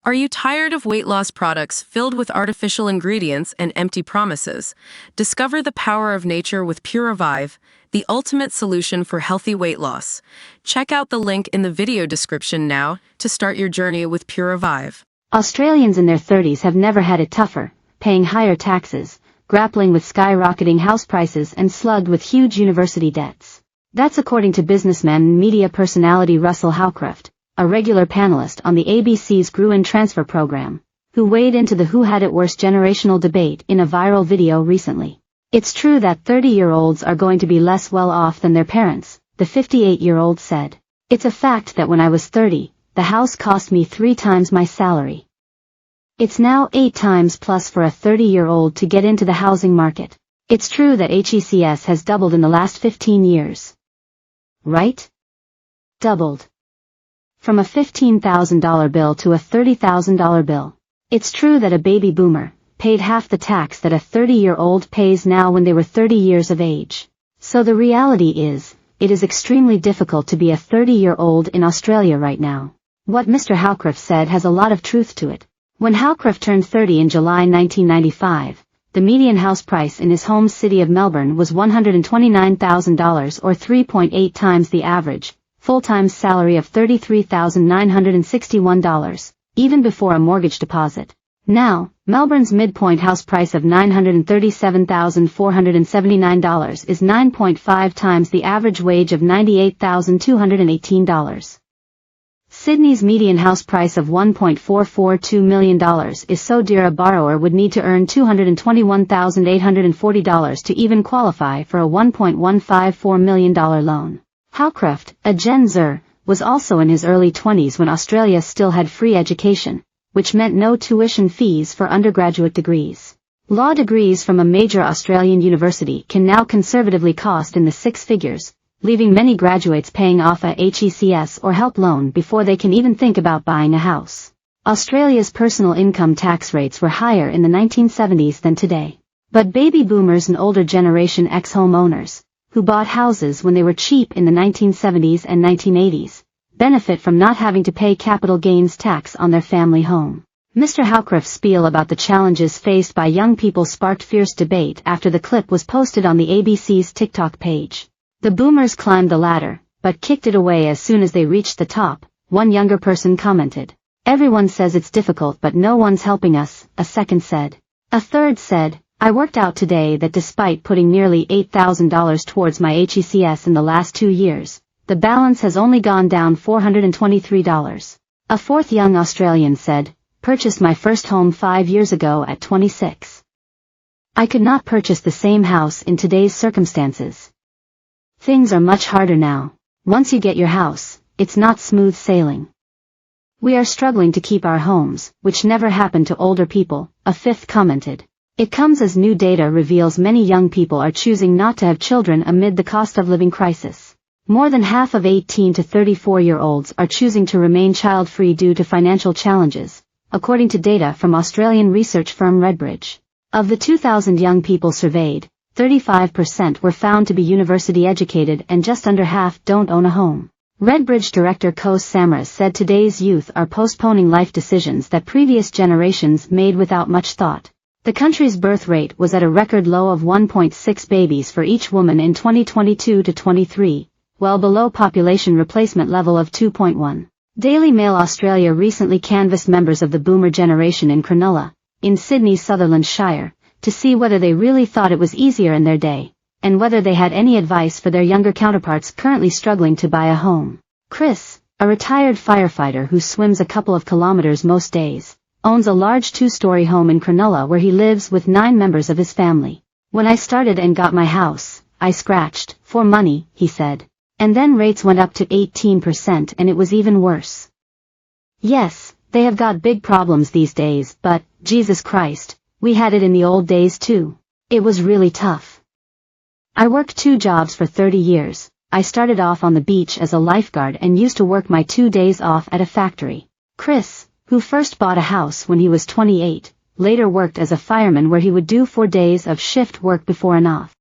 Are you tired of weight loss products filled with artificial ingredients and empty promises? Discover the power of nature with Pure Revive, the ultimate solution for healthy weight loss. Check out the link in the video description now to start your journey with Pure Revive. Australians in their 30s have never had it tougher, paying higher taxes, grappling with skyrocketing house prices and slugged with huge university debts. That's according to businessman and media personality Russell Howcroft, a regular panelist on the ABC's Gruen Transfer program, who weighed into the who had it worse generational debate in a viral video recently. It's true that 30-year-olds are going to be less well off than their parents, the 58-year-old said. It's a fact that when I was 30, the house cost me 3 times my salary. It's now 8 times plus for a 30-year-old to get into the housing market. It's true that HECS has doubled in the last 15 years. Right? Doubled. From a $15,000 bill to a $30,000 bill. It's true that a baby boomer paid half the tax that a 30-year-old pays now when they were 30 years of age. So the reality is, it is extremely difficult to be a 30-year-old in Australia right now. What Mr. Howcroft said has a lot of truth to it. When Howcroft turned 30 in July 1995, the median house price in his home city of Melbourne was $129,000 or 3.8 times the average full-time salary of $33,961, even before a mortgage deposit. Now, Melbourne's midpoint house price of $937,479 is 9.5 times the average wage of $98,218. Sydney's median house price of $1.442 million is so dear a borrower would need to earn $221,840 to even qualify for a $1.154 million loan. Howcroft, a Gen Zer, was also in his early 20s when Australia still had free education, which meant no tuition fees for undergraduate degrees. Law degrees from a major Australian university can now conservatively cost in the 6 figures, leaving many graduates paying off a HECS or HELP loan before they can even think about buying a house. Australia's personal income tax rates were higher in the 1970s than today. But baby boomers and older Generation X homeowners, who bought houses when they were cheap in the 1970s and 1980s, benefit from not having to pay capital gains tax on their family home. Mr. Howcroft's spiel about the challenges faced by young people sparked fierce debate after the clip was posted on the ABC's TikTok page. The boomers climbed the ladder, but kicked it away as soon as they reached the top, one younger person commented. Everyone says it's difficult but no one's helping us, a second said. A third said, I worked out today that despite putting nearly $8,000 towards my HECS in the last 2 years, the balance has only gone down $423. A fourth young Australian said, purchased my first home 5 years ago at 26. I could not purchase the same house in today's circumstances. Things are much harder now. Once you get your house, it's not smooth sailing. We are struggling to keep our homes, which never happened to older people, a fifth commented. It comes as new data reveals many young people are choosing not to have children amid the cost of living crisis. More than half of 18 to 34-year-olds are choosing to remain child-free due to financial challenges, according to data from Australian research firm Redbridge. Of the 2,000 young people surveyed, 35% were found to be university educated and just under half don't own a home. Redbridge director Kos Samras said today's youth are postponing life decisions that previous generations made without much thought. The country's birth rate was at a record low of 1.6 babies for each woman in 2022 to 23, well below population replacement level of 2.1. Daily Mail Australia recently canvassed members of the boomer generation in Cronulla, in Sydney's Sutherland Shire, to see whether they really thought it was easier in their day, and whether they had any advice for their younger counterparts currently struggling to buy a home. Chris, a retired firefighter who swims a couple of kilometers most days, owns a large 2-story home in Cronulla where he lives with 9 members of his family. When I started and got my house, I scratched for money, he said. And then rates went up to 18% and it was even worse. Yes, they have got big problems these days, but, Jesus Christ, we had it in the old days too. It was really tough. I worked 2 jobs for 30 years. I started off on the beach as a lifeguard and used to work my 2 days off at a factory. Chris, who first bought a house when he was 28, later worked as a fireman where he would do 4 days of shift work before and off.